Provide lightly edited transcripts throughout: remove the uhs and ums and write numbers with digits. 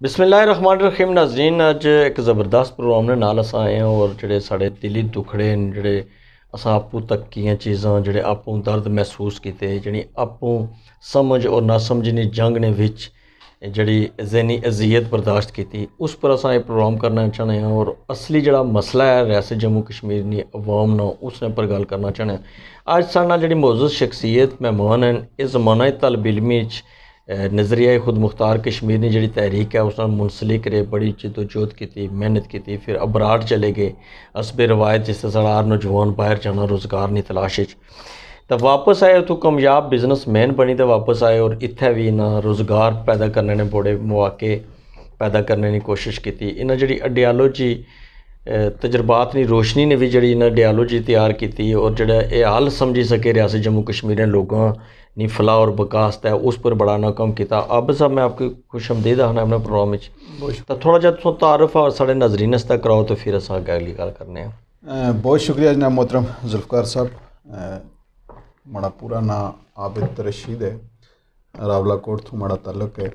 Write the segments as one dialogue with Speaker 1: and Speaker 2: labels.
Speaker 1: बिस्मिल्लाहिर्रहमानिर्रहीम नाज़रीन, अज एक ज़बरदस्त प्रोग्राम ने नाल अस आए हैं और जेह्ड़े साढ़े दिली दुखड़े न, जेह्ड़े असां आपूं तक्कियां चीज़ां, जेह्ड़े आपूं दर्द महसूस कीते, जेह्ड़ी आपूं समझ और नासमझनी जंग ने विच जेह्ड़ी ज़हनी अज़ियत बर्दाश्त कीती, उस पर असां एह् प्रोग्राम करना चाहने हैं और असली जेह्ड़ा मसला है रियासत जम्मू कश्मीर दी अवाम नाल उसने पर गल करना चाहने हैं। अज साढ़े नाल जेह्ड़ी मौजूद शख्सियत मेहमान हैं, इस ज़माना तलब इलमी च नज़रिया खुद मुख्तार कश्मीर ने जी तहरीक है उस मुंसलिक रहे, बड़ी जदोजहद की, मेहनत की, फिर अबरार चले गए हसबे रवायत, जिस तरह हर नौजवान बाहर जाना रोज़गार की तलाश तो वापस आए, तो कामयाब बिजनेसमैन बनी तो वापस आए और इत्थे भी इन्हें रोज़गार पैदा करने ने बड़े मौके पैदा करने की कोशिश की। इन्हें जी आइडियालॉजी तजर्बात की रोशनी ने भी जी इन्हें आइडियालॉजी तैयार की और जोड़ा ये हल समझी सके रियासत जम्मू कश्मीर लोगों नी फलाह और विकास है, उस पर बड़ा नाकाम किया। अब साहब मैं आपकी खुशमदीद आना अपने प्रोग्राम में, तो थोड़ा जहा तुम तारफ और साढ़े नजरीन तक कराओ तो फिर अस अगली गल करने हैं।
Speaker 2: बहुत शुक्रिया जनाब मोहतरम जुल्फ़कार साहब। माड़ा पूरा नाम आबिद रशीद है, रावलाकोट तो माड़ा ताल्लुक है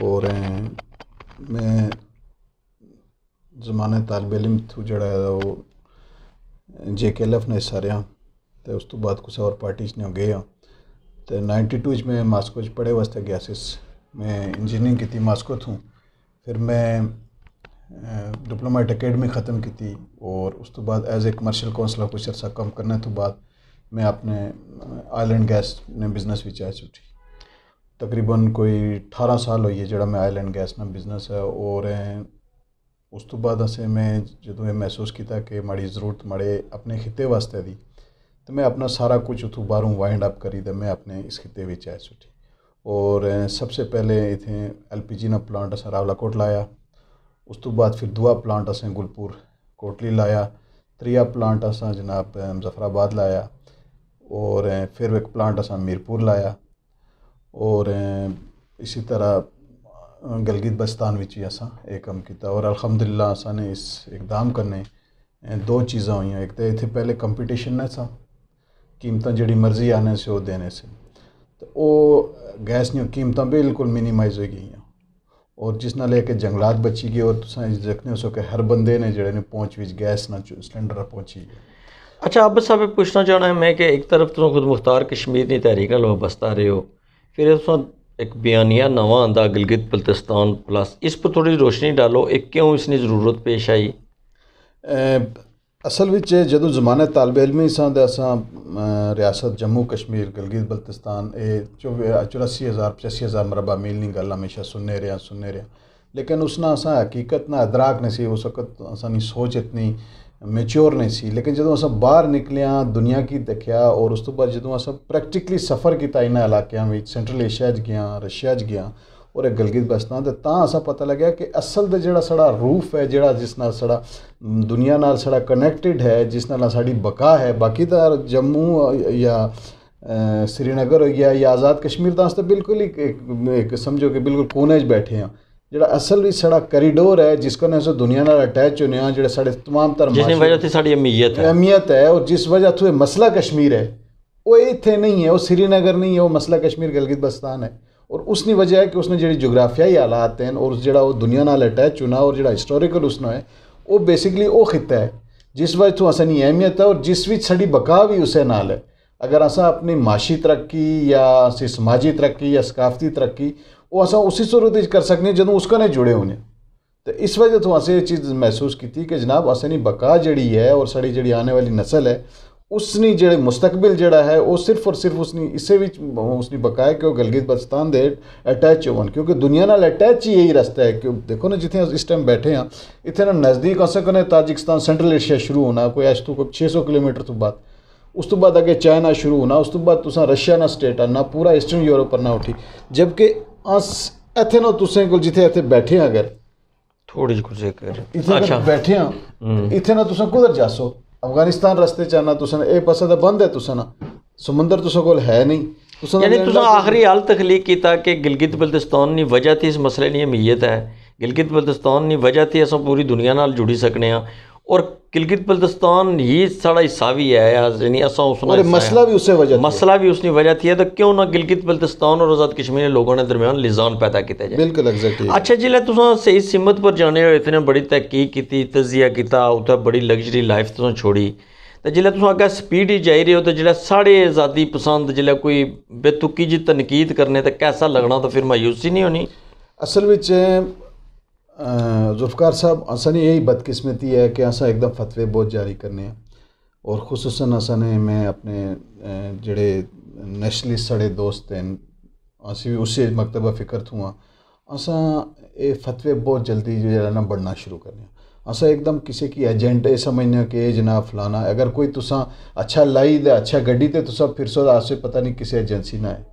Speaker 2: और मैं ज़माने तालिब इल्म थू जड़ा वो JKLF ने हिस्सा रहा, तो उस तो बाद कुछ और पार्टी ने गए हाँ। तो 92 में मास्को पढ़े वास्ते गया सी, मैं इंजीनियरिंग की मास्को थूँ। फिर मैं डिप्लोमेट अकेडमी ख़त्म की और उस तो बाद एज ए कमर्शियल काउंसलर कुछ अर्सा कम करने तो बाद मैं अपने ऑयल एंड गैस ने बिजनेस भी आ छुटी। तकरीबन कोई 18 साल हुई है जड़ा मैं ऑयल एंड गैस में बिजनेस है। और उस तो बाद असें मैं जो ये महसूस किया कि माड़ी ज़रूरत माड़े अपने खिते वास्ते दी, तो मैं अपना सारा कुछ उतों बाहरों वाइंड अप करी तो मैं अपने इस खिते में आए छुटी। और सबसे पहले इतने LPG ना प्लांट असें रावलाकोट लाया, उस तो बाद फिर दूआ प्लांट असें गुलपुर कोटली लाया, त्रिया प्लांट असें जनाब मुजफ्फराबाद लाया और फिर एक प्लांट असें मीरपुर लाया और इसी तरह गलगित बल्तिस्तान विच भी असां एक कम किया। और अल्हम्दुलिल्लाह असां ने इस इकदाम करने दो चीज़ां हुई। एक तो इतने पहले कंपटीशन ने सा कीमत जी मर्जी आने से वो देने से, तो वो गैस दी कीमत बिल्कुल मिनीमाइज हो गई और जिस नाल लेके जंगलात बची गए और तुम देखने हो कि हर बंदे ने जड़े ने पहुँच विच गैस ना सिलेंडर पहुँची गए।
Speaker 1: अच्छा, अब साहब पूछना चाहना है मैं कि एक तरफ तुम खुद मुख्तार कश्मीर की तहरीक नाल वाबस्ता रहे हो, फिर तुम एक बयानिया नवा आंदा गिलगित बल्तिस्तान प्लस, इस पर थोड़ी रोशनी डालो, एक क्यों इसकी ज़रूरत पेश आई?
Speaker 2: असल विच जदों ज़माने तालिब इल्मी सां ते असां रियासत जम्मू कश्मीर गिलगित बल्तिस्तान 84,000 85,000 मरबा मील की गल हमेशा सुनने रहे, लेकिन उसना असां हकीकत ना अदराक नहीं सी, उस वक्त असानी सोच इतनी मैच्योर नहीं सी। लेकिन जदों असां बाहर निकलिया दुनिया की देखिया और उस तो बाद जदों असां प्रैक्टिकली सफ़र किया इन्हां इलाकों में, सेंट्रल एशिया गया, रशिया गया और एक गलगित बल्तिस्तान, तो तां असां पता लग्या कि असल दे जिहड़ा साड़ा रूफ है, जिहड़ा जिस नाल साड़ा दुनिया नाल साड़ा कनैक्टेड है, जिस नाल साड़ी बका है, बाकी तो जम्मू या श्रीनगर हो गया या आज़ाद कश्मीर तो बिल्कुल ही एक समझो कि बिल्कुल कोने बैठे हैं। जो असल भी साड़ा कॉरीडोर है जिसको ने दुनिया नाल अटैच होने जो साढ़े तमाम तरह
Speaker 1: जिस वजह से साड़ी
Speaker 2: अहमियत है और जिस वजह तो मसला कश्मीर है वो इत्थे नहीं है, वो श्रीनगर नहीं है, वो मसला कश्मीर गिलगित बल्तिस्तान है। और उसकी वजह है कि उसने जी जोग्राफियाई हालात हैं और जो वो दुनिया नाल अटैच होना और जो हिस्टोरिकल उसना है वो बेसिकली वो खिता है जिस वजह तो असनी अहमियत है और जिस विच साड़ी बका भी उस नाल है। अगर असा अपनी माशी तरक्की या समाजी तरक्की या सकाफती तरक्की वो असा उसी सूरत कर सकने जो उसका ने जुड़े होने, तो इस वजह तो असें ये चीज़ महसूस की कि जनाब असनी बका जड़ी है और साड़ी जड़ी आने वाली नस्ल है उसनी जो मुस्तकबिल जड़ा है वो सिर्फ और सिर्फ उसनी इसे भी उसनी बका है कि वो गिलगित बल्तिस्तान दे अटैच होवन, क्योंकि दुनिया नाल अटैच ही यही रास्ता है। क्यों देखो ना जिथे इस टाइम बैठे हैं इतने ना नज़दीक अस कने ताजिकिस्तान सेंट्रल एशिया शुरू होना कोई अज तो कोई 600 किलोमीटर तो बाद, उस तो बाद अगे चाइना शुरू होना, उस तो बाद तुसा रशिया ना स्टेट आना, पूरा ईस्टर्न यूरोप पर ना उठी, जबकि अस इतने ना तुसें को जिथे इतने बैठे हैं अगर
Speaker 1: थोड़ी कुछ
Speaker 2: इतने बैठे हैं इतने ना तुसा कुधर जासो अफगानिस्तान रस्ते च आना तुसा ए पासा तो बंद है, तुसा ना समुंदर तुसा कोल है नहीं,
Speaker 1: यानी तुसा आखिरी हाल तख्लीक किया कि गिलगित बल्तिस्तान की वजह थी इस मसले की अहमियत है, गिलगित बल्तिस्तान की वजह थी अस पूरी दुनिया नाल जुड़ी सकने हाँ और गिलगित बल्तिस्तान ही साढ़ा हिस्सा भी है, यानी असा उसना
Speaker 2: और मसला भी उससे वजह
Speaker 1: मसला भी उसकी वजह थी है, तो क्यों ना गिलगित बल्तिस्तान और आज़ाद कश्मीर के लोगों ने दरमियान लिजान पैदा किया जाए।
Speaker 2: बिल्कुल एग्जैक्टली।
Speaker 1: अच्छा जिसलै तुसां सही सिमत पर जाने हो, इतने बड़ी तहकीक की, तजिया किया, उत्थे बड़ी लग्जरी लाइफ तुसां छोड़ी, तो जिसलै तुसां अग्गें स्पीड ही जाई रहे हो, तो जिसलै साढ़े आज़ादी पसंद जिसलै कोई बेतुकी जी तनकीद करने, तो कैसा लगना, तो फिर मायूसी नहीं होनी।
Speaker 2: असल विच जुल्फ़कार साहब असा ने यही बदकिस्मती है कि असा एकदम फतवे बहुत जारी करने हैं, और खुसूसन असा ने मैं अपने जेड़े नेशनलिस्ट साढ़े दोस्त हैं असी उसी मकतबा फ़िक्र थूँ असा ये फतवे बहुत जल्दी जो ना बढ़ना शुरू करने। असा एकदम किसी की एजेंट ये समझने कि जनाब फलाना अगर कोई तुसा अच्छा लाई दे अच्छा गड्डी ते तुसा फिर सो आसे पता नहीं किसी एजेंसी ना है,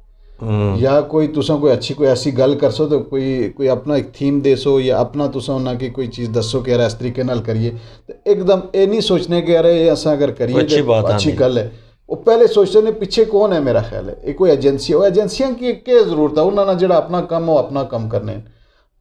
Speaker 2: या कोई तुसा कोई अच्छी कोई ऐसी गल कर सो, तो कोई अपना एक थीम दे सो, या अपना तुसा उन्हें की कोई चीज़ दसो कि यार इस तरीके नाल करिए, तो एकदम ये नहीं सोचने कि यार ये असा अगर करिए अच्छी गल है। वो पहले सोचते ने पीछे कौन है, मेरा ख्याल है ये कोई एजेंसी हो, एजेंसियां की क्या जरूरत है, उन्होंने जो अपना कम हो अपना कम करने।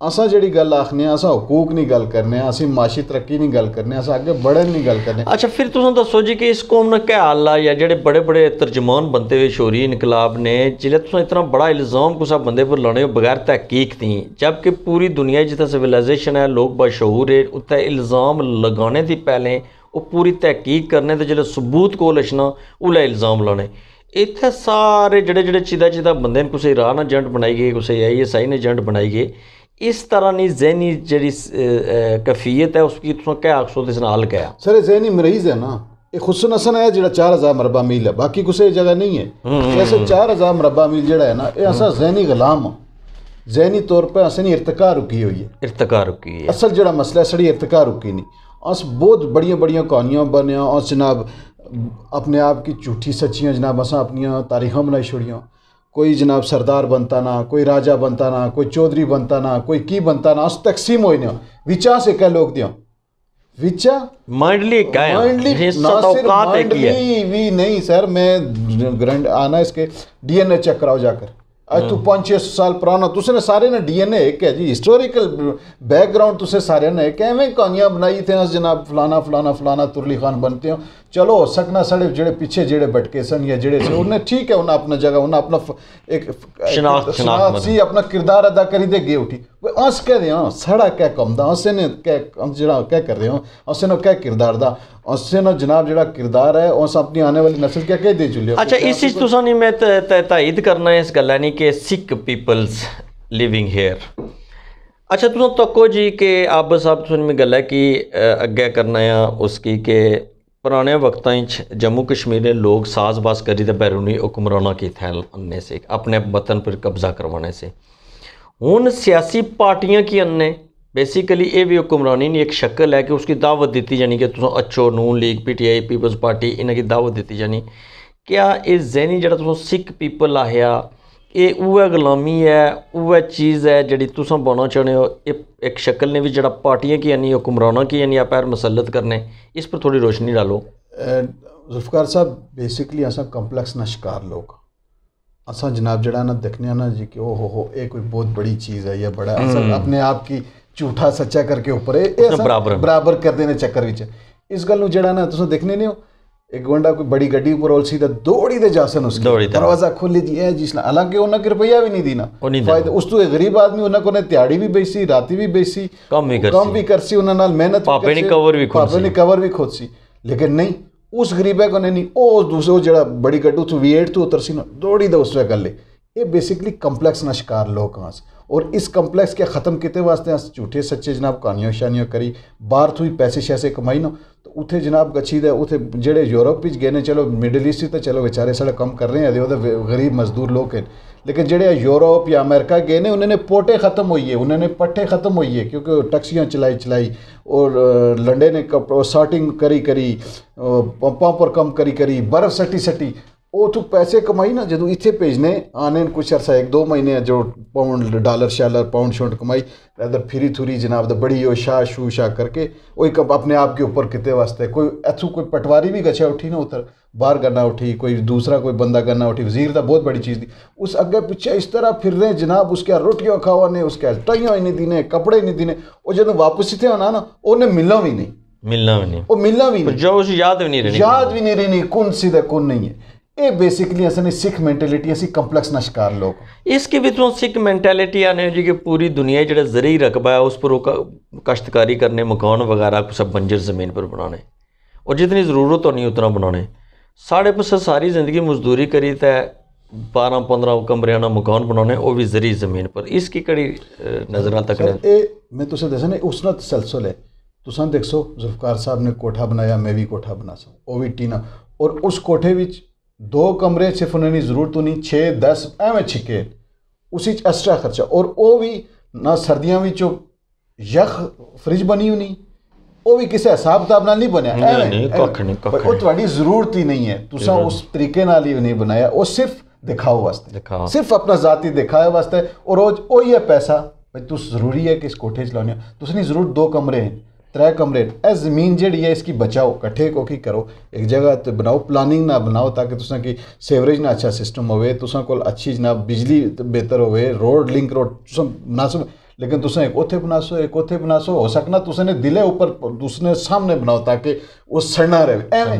Speaker 2: असा जी गल आखने असा हकूक नहीं गल करने, असी माशी तरक्की नहीं गल करने, असा अगे बढ़न नहीं गल करने।
Speaker 1: अच्छा फिर तुम दसो जी कि इस कौम ने क्या हाल है, या जेडे बड़े बड़े तर्जमान बनते हुए शोरी इनकलाब ने जिले तुम इतना बड़ा इल्ज़ाम कुछ बंदे पर लाने बगैर तहकीक थी, जबकि पूरी दुनिया जितना सिविलाइजेशन है, लोग बशहूर है, उत्ते इल्ज़ाम लगाने थी पहले वो पूरी तहकीक करने, तो जो सबूत को लछना उला इल्ज़ाम लाने। इतने सारे जड़े जड़े चिदा चिदा बंदे कुछ ईरान एजेंट बनाई गए, कुछ ISI ने एजेंट बनाई गए, इस तरह की जहनी जी कैफियत है उसकी तुम क्या आखसो इस नाल क्या
Speaker 2: सर जहनी मरीज है ना, ये खुसन असन है जो 4000 मरबा मील है, बाकी कुछ जगह नहीं है। ऐसे 4000 मरबा मील जड़ा है ना, ये असा जहनी गुलाम जहनी तौर पर असनी इर्तिका रुकी हुई है,
Speaker 1: इर्तिका रुकी है।
Speaker 2: असल जड़ा मसला है साड़ी इर्तिका रुकी नहीं। अस बहुत बड़िया बड़िया कहानियाँ बनिया और जनाब अपने आप की झूठी सच्चियाँ जनाब असा अपनिया तारीखां बनाई छोड़ियाँ। कोई जनाब सरदार बनता ना, कोई राजा बनता ना, कोई चौधरी बनता ना, कोई की बनता ना, अस तकसीम हो विचा से कह लोग दिया विचा
Speaker 1: माइंडली
Speaker 2: भी नहीं सर, मैं ग्रैंड आना इसके DNA चेक कराओ जाकर। आज तू 500-600 साल पुराना तुसने सारे ने DNA एक है जी, हिस्टोरिकल बैकग्राउंड तुसे सारे ने कैवें कहानियां बनाई थे जनाब फलाना फलाना फलाना तुरली खान बनते हो। चलो हो सकना साढ़े जेड़े पीछे जेड़े भटके सन या जेड़े से उन्हें ठीक है, उन्हें अपना जगह उन्हें अपना एक शनाख्त सी अपना किरदार अदा करी दे गे उठी अस कह दे हाँ साढ़ा क्या कम दा असें ने क्या जरा क्या कर रहे हो असें ने क्या किरदार दा असें ना जनाब जड़ा किरदार है उस अपनी आने वाली नस्ल क्या कह दे चुलियो।
Speaker 1: अच्छा इस चीज़ तुसा नहीं मैं तायद करना है इस गल्ला नहीं कि सिख पीपल्स लिविंग हेयर। अच्छा तुम तको जी के अब सब तुम में गल है कि अग्गै करना है उसकी के पुराने वक्तां जम्मू कश्मीर के लोग साजबाज करी तो बैरूनी हुक्मराना की थैलने से अपने वतन पर कब्जा करवाने से हूँ सियासी पार्टियां की अन्ने बेसिकली ये भी हुक्मरानी की एक शक्ल है कि उसकी दावत दी जानी कि तुम अच्छो नून लीग PTI पीपल्स पार्टी इन्हें की दावत दी जानी। क्या ये जहनी जरा तुम सिख पीपल आया ये उह गुलामी है उह चीज़ है जी तुम बनना चाहते हो, एक शक्ल ने भी जरा पार्टियां की यानी हुक्मराना की यानी पैर मसलत करने, इस पर थोड़ी रोशनी डालो।
Speaker 2: जुल्फ़कार साहब बेसिकली असा कम्पलैक्स ना शिकार लोग असा जनाब जड़ा ना देखने ना जी कि ओहो हो ये कोई बहुत बड़ी चीज़ है या बड़ा अपने आप की झूठा सच्चा करके ऊपर बराबर कर देने चक्कर विच इस गल जड़ा ना तुम देखने नहीं हो एक बंदा कोई बड़ी गड्डी ऊपर ओल सी दौड़ी दे जासन उसके दरवाजा खोले जी है जिसने हालांकि उन्हें रुपया भी नहीं देना फायदा उस तो गरीब आदमी उन्हें दिहाड़ी भी बेसी राती भी बेसी कम भी करसी उन्हें मेहनत
Speaker 1: पापे ने
Speaker 2: कवर भी खोद सी लेकिन नहीं उस गरीबे को नहीं वो दूसरे जड़ा बड़ी गड्डी उस V8 तो उतर सी ना दौड़ी दे उस गल ये बेसिकली कम्पलैक्स ना शिकार लोग हाँ और इस कम्पलैक्स के ख़त्म किते वास्ते झूठे सच्चे जनाब कहानियां शानियां करी बाहर थोड़ी पैसे शैसे कमाई ना तो उथे जनाब गच्छी दे उथे जेड़े यूरोप गए ने चलो मिडल ईस्ट तो चलो बेचारे साढ़े कम कर रहे हैं वो गरीब मजदूर लोग हैं लेकिन जेड़े यूरोप या अमेरिका गए ने उन्होंने पोटे ख़त्म हुई है उन्होंने पट्टे ख़त्म हुई है क्योंकि टैक्सियाँ चलाई और लंडे ने सार्टिंग करी पंपों पर कम करी बर्फ़ सटी वो तो पैसे कमाई ना जो इतने भेजने आने कुछ अर्सा 1-2 महीने जो पाउंड डॉलर शालर पाउंड शौंड कमाई इधर फिरी थुरी जनाब तो बड़ी हो शाह करके वही कब अपने आप के ऊपर कितने वास्ते कोई ऐथू कोई पटवारी भी गच्छा उठी ना उतर बाहर गन्ना उठी कोई दूसरा कोई बंदा गन्ना उठी वजीर का बहुत बड़ी चीज़ थी उस अगे पीछे इस तरह फिर रहे जनाब उसके रोटियाँ खावा ने उसके टाइयाँ ही नहीं दीने कपड़े नहीं दीने वो जो वापस इतने आना ना उन्हें मिलना भी नहीं
Speaker 1: मिलना भी नहीं,
Speaker 2: वो मिलना भी नहीं,
Speaker 1: जो उस याद भी नहीं रहनी,
Speaker 2: याद भी नहीं रहनी कौन सीधा कौन नहीं है। ये बेसिकली असन सिख मैंटेलिटी असी कंपलैक्स ना शिकार लोग।
Speaker 1: इसके विचों सिख मैंटेलिटी आने जी कि पूरी दुनिया जड़ा ज़रूरी रकबा है उस पर वो काश्तकारी करने, मकान वगैरह सब बंजर ज़मीन पर बनाने, और जितनी ज़रूरत होनी उतना बनाने। साढ़े पास सारी ज़िंदगी मजदूरी करी तो 12-15 कमरे ना मकान बनाने, वो भी ज़री ज़मीन पर। इसकी कड़ी नज़र तक
Speaker 2: ने मैं तुसें दसा ना उसना तसलसल है। तुसां देखो जुल्फकार साहब ने कोठा बनाया, मैं भी कोठा बना सकूँ, वो भी टीना, और उस कोठे विच 2 कमरे सिर्फ उन्हें जरूरत नहीं 6-10 एवं छिके उसी एक्स्ट्रा खर्चा, और वो भी ना सर्दियों में यख फ्रिज बनी होनी, वो भी किसी हिसाब किताब नाल नहीं बनया, वो थोड़ी जरूरत ही नहीं है, तुसा उस तरीके नाल ही नहीं बनाया, वो सिर्फ दिखाओ वास्ते, सिर्फ अपना जाती दिखाए वास्ते। और रोज वही है पैसा भाई तुस जरूरी है कि इस कोठे च लाने, तुस नहीं जरूरत 2 कमरे हैं 3 कमरे, ए जमीन जी है इसकी बचाओ, कट्ठे को की करो, एक जगह तो बनाओ, प्लानिंग ना बनाओ ताकि तुसा की सेवरेज ना अच्छा सिस्टम होवे, तुसा कोल अच्छी जनाब बिजली बेहतर होवे, रोड लिंक रोड तुसा मुनासिब, लेकिन तुसा एक उथे बनासो एक उथे बनासो, हो सकना तुसा ने दिले ऊपर दूसरे सामने बनाओ ताकि वो सड़ना रहे।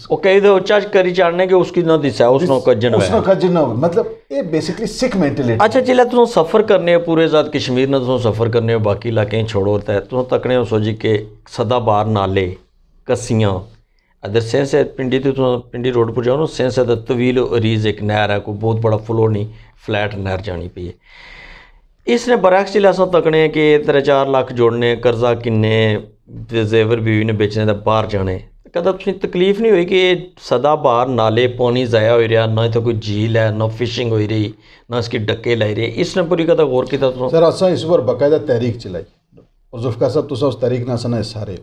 Speaker 1: वो कई दो चच करी चाड़ने के उसकी ना दिशा उसनो कजन
Speaker 2: उसनो कजन ना, मतलब ये बेसिकली सिख मेंटालिटी।
Speaker 1: अच्छा जिला तुम सफ़र करने पूरे ज़ात कश्मीर ना तुम सफ़र करने बाकी इलाके छोड़ो होता है, तुम तकने हो सोची के सदाबार नाले कस्सियाँ अदर सेंस है पिंडी तो तुम पिंडी रोड पर जाओ ना, सेंस है तवील अरीज एक नहर है, कोई बहुत बड़ा फ्लो नहीं फ्लैट नहर जानी पी है। इसने बरक्स जिला अस तकने कि 3-4 लाख जोड़ने, कर्जा किन्ने, जेवर बीवी ने बेचने का बाहर जाने, कदा तुम तकलीफ नहीं हुई कि सदा बाहर नाले पानी ज़ाया हो रहा, ना तो कोई झील है, ना फिशिंग हो रही, ना इसकी डक्के लाई रही, इसने पूरी कदा गौर किया? तो
Speaker 2: सर असा इस पर बाकायदा तहरीक चलाई, और जुल्फकार साहब तुसा उस तहरीक ना सना सारे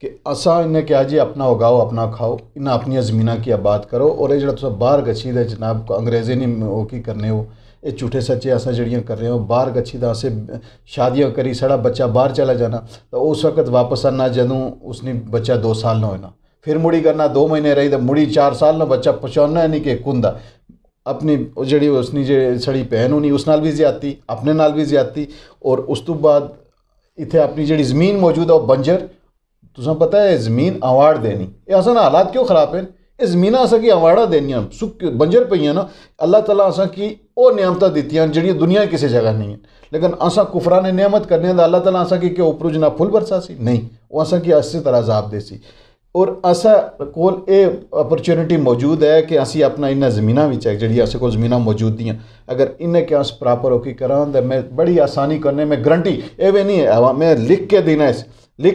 Speaker 2: कि असा इन्हें क्या जी अपना उगाओ अपना खाओ, इन्हें अपनी ज़मीना की आबाद करो, और ये जो बाहर गच्छी दे जनाब अंग्रेज़ी नहीं वो की करने हो, ये झूठे सच्चे असा जड़ियाँ कर रहे हो, बाहर गच्छी दा असें शादियाँ करी, साढ़ा बच्चा बाहर चला जाना, तो उस वक्त वापस आना जदों उसने बच्चा 2 साल ना होना, फिर मुड़ी करना 2 महीने रही तो मुड़ी 4 साल ना बच्चा पहुँचाना है नहीं कि कुंदा अपनी जड़ी उसनी जो सड़ी भैन होनी उस नाल भी ज्यादती, अपने नाल भी ज्यादती, और उस तो बाद इतने अपनी जी जमीन मौजूद है वो बंजर, तुसें पता है जमीन अवार्ड देनी, ये असन हालात क्यों खराब है, ये जमीन असा की अवार्डा देनियां सुख बंजर पईयां ना, अल्लाह ताला असा की वो नियामत दित्तियां जिहड़ियां दुनिया किसी जगह नहीं है, लेकिन असा कुफरा ने नियामत करने दा अल्लाह ताला असा की के उपरों जना फुल बरसा सी नहीं, वो असा की इस तरह अजाब दे सी, और असा कोल ये अपॉर्चुनिटी मौजूद है कि असी अपना इन्हें ज़मीना भी जी अस को ज़मीना मौजूद दियाँ, अगर इन्हें क्या अस प्रॉपर होकर करा तो मैं बड़ी आसानी करने में गारंटी ये भी नहीं है, मैं लिख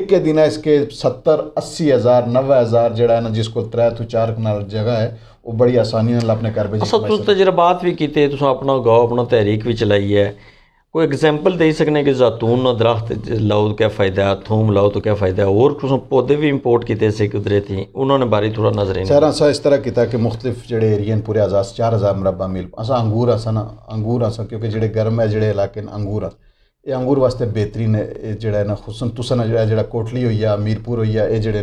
Speaker 2: के देना इसके 70-80 हज़ार 90 हज़ार जड़ा ना जिसको 3-4 कनाल जगह है वो बड़ी आसानी अपने घर पे
Speaker 1: तजर्बात भी किए, अपना गाओ अपना तहरीक भी चलाई है, कोई एग्जाम्पल दे सकने कि जैतून दरख्त लाओ तो क्या फ़ायदा है, थूम लाओ तो क्या फ़ायदा है, और कुछ पौधे भी इंपोर्ट किए से किधरे थी उन्होंने बारी थोड़ा नजर
Speaker 2: सर असा इस तरह किया कि मुख्तलिफ जोड़े एरियन पूरे आज़ाद 4000 मुरबा मील असा अंगूर असा ना अंगूर असा क्योंकि जोड़े गर्म है जोड़े इलाके अंगूर ये अंगूर वास्ते बेहतरीन है जोड़ा ना खुसन तुसन जो कोटली हो या मीरपुर हो या ये जोड़े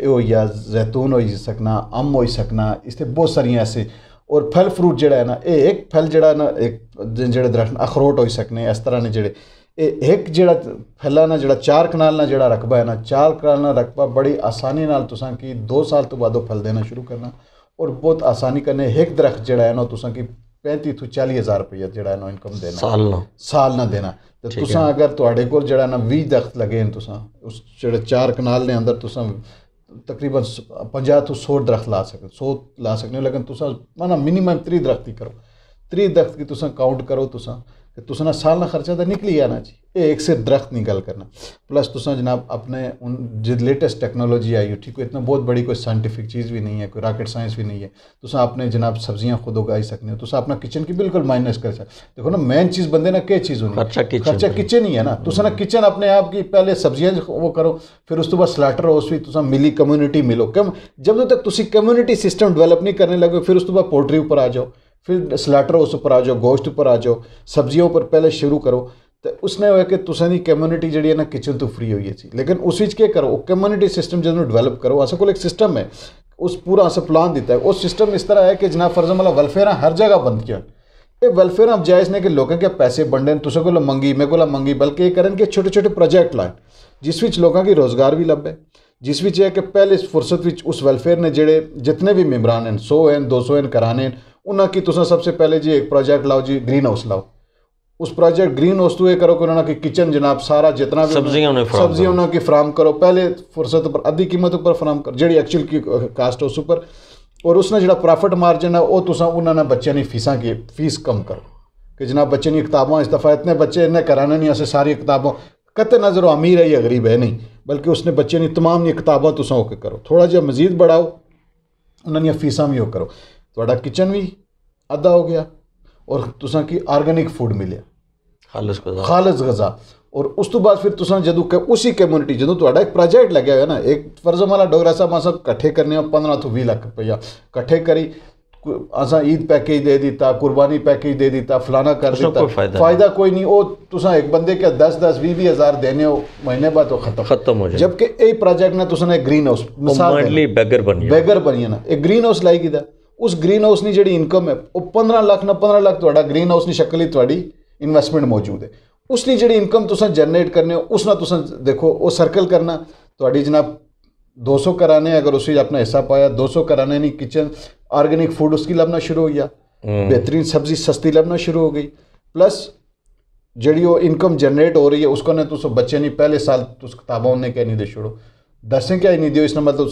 Speaker 2: हो या जैतून हो सकना अम हो सकना इससे बहुत सारिया ऐसे, और फल फ्रूट जोड़ा है ना ये एक फल जोड़ा ना एक जोड़े दरख्त अखरोट हो सकने इस तरह ने जोड़े एक जोड़ा फैला ना जोड़ा 4 कनाल ना जोड़ा रकबा है ना 4 कनाल ना रकबा बड़ी आसानी नाल तुसां की 2 साल तो बाद फल देना शुरू करना, और बहुत आसानी करने एक दरख्त जोड़ा है ना तुसां की 35-40 हज़ार रुपया जोड़ा है ना इनकम देना साल ना देना, तो तुसां अगर तुहाडे कोल जोड़ा ना 20 दरख्त लगे तुसां उस जोड़े 4 कनाल ने अंदर तुसां तकरीबन 50 तो 100 दरख्त ला सकते 100 ला सकते हो, लेकिन तुसा माना मिनिमम 30 दरख्त ही करो, 30 दरख्त की तुसा काउंट करो तुसा ना साल ना खर्चा तो निकली आना जी, ये एक सिर्फ दरख्त नहीं गल करना, प्लस तुसा जनाब अपने उन जो लेटेस्ट टेक्नोलॉजी आई ठीक है इतना बहुत बड़ी कोई साइंटिफिक चीज़ भी नहीं है, कोई रॉकेट साइंस भी नहीं है, तुसा अपने जनाब सब्जियां खुद उगाई सकते हो, तुसा अपना किचन की बिल्कुल माइनस कर सकते, देखो ना मेन चीज़ बंदे ना क्या चीज़ होनी खर्चा किचन ही है ना, तुसा ना किचन अपने आप की पहले सब्जियां वो करो, फिर उस तो बाद स्लैटर हाउस भी तुसा मिली कम्यूनिटी मिलो, कम जब तक तुसी कम्यूनिटी सिस्टम डेवलप नहीं करने लगे फिर उस तो बाद पोल्ट्री ऊपर आ जाओ, फिर स्लैटर हाउस ऊपर आ जाओ, गोश्त ऊपर आ जाओ, सब्जियों पर पहले शुरू करो, तो उसने हो कि तुसां दी कम्यूनिटी जी है ना किचन तो फ्री हुई है, लेकिन उस क्या करो कम्यूनिटी सिस्टम जो डेवलप करो, अस को एक सिस्टम है उस पूरा अस प्लान दिता है, उस सिस्टम इस तरह है कि जनाब फर्ज वाला वेलफेयर हर जगह बंद किया, ये वेलफेयर अब जायज़ ने कि लोगों के पैसे बंडे तुसें को मंगी मेरे को मंगी, बल्कि ये करें कि छोटे छोटे प्रोजेक्ट लाएं जिस विच लोगों की रोज़गार भी लभे, जिस विच है कि पहले फुरसत विच उस वेलफेयर ने जेड़े जितने भी मेंबरान हैं 100 हैं 200 हैं कराने हैं उन्होंने की तुसा सबसे पहले जी एक प्रोजेक्ट लाओ जी ग्रीन हाउस लाओ। उस प्रोजेक्ट ग्रीन हाउस तो ये करो कि उन्होंने की किचन जनाब सारा जितना भी
Speaker 1: सब्जियां
Speaker 2: उन्होंने की फ्राहम करो पहले फुरसत पर आधी कीमत पर फ्राहम करो जी एक्चुअल की कास्ट उस पर, और उसने जो प्रॉफिट मार्जिन है वो तुसा उन्होंने बच्चों की फीसा की फीस कम करो कि जनाब बच्चे की किताबों इस दफ़ा इतने बच्चे इन्हें कराने नहीं असें सारी किताबों कत नज़र अमीर है या गरीब है नहीं, बल्कि उसने बच्चे की तमाम दी किताबों तुसा होके करो, थोड़ा जिहा मजीद बढ़ाओ उन्होंने फीसा भी वो करो, थोड़ा किचन भी अद्धा हो गया और तुसा की ऑर्गेनिक फूड मिले खालस गज़ा। और उस तो बाद फिर तुसा जदों उसी कम्यूनिटी जदों तुहाडा एक प्रोजेक्ट लग्या होया ना, एक फर्ज वाला डोगरा साहब असां कट्ठे करने 15 तो 20 लाख रुपया कट्ठे करी असां ईद पैकेज दे दिता कुर्बानी पैकेज दे दिता फलाना कर दिता, फायदा कोई नहीं। वो तुसा एक बंदे के 10-10 20 हज़ार देने हो महीने बाद तो खत्म हो जाए। जबकि ये प्रोजेक्ट ने तुसा एक ग्रीन हाउस
Speaker 1: बेगर
Speaker 2: बनी है ना, एक ग्रीन हाउस लाई कीदा उस ग्रीन हाउस की जी इनकम है वो 15 लाख ना 15 लाख तुहाडा ग्रीन हाउस की शक्ल ही तुहाडी इन्वेस्टमेंट मौजूद है। उसकी जी इनकम तुसा जनरेट करने हो उसना तुसा देखो वो सर्कल करना तुहाडी जनाब 200 कराने अगर उसी अपना हिस्सा पाया 200 कराने नहीं किचन ऑर्गेनिक फूड उसकी लभना शुरू हो गया, बेहतरीन सब्जी सस्ती लभना शुरू हो गई, प्लस जड़ी वो इनकम जनरेट हो रही है उसको ने तुस बच्चे नहीं पहले साल तुस किताबों ने क्या नहीं दे छोड़ो 10 क्या ही नहीं दियो इसने मतलब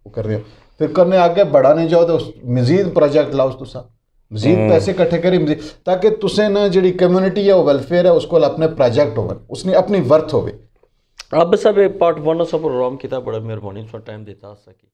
Speaker 2: कर रहे हो, फिर करने आगे बढ़ाने जाओ तो मजीद प्रोजेक्ट लाओ तुसा मजीद पैसे इकट्ठे करी मजीद ताकि तुसें ना जी कम्यूनिटी है वो वेलफेयर है उसको अपने प्रोजेक्ट हो उसने अपनी वर्थ हो।
Speaker 1: अब सब पार्ट 1 सब प्रोग्राम किया बड़ा मेहरबानी टाइम देता सकी।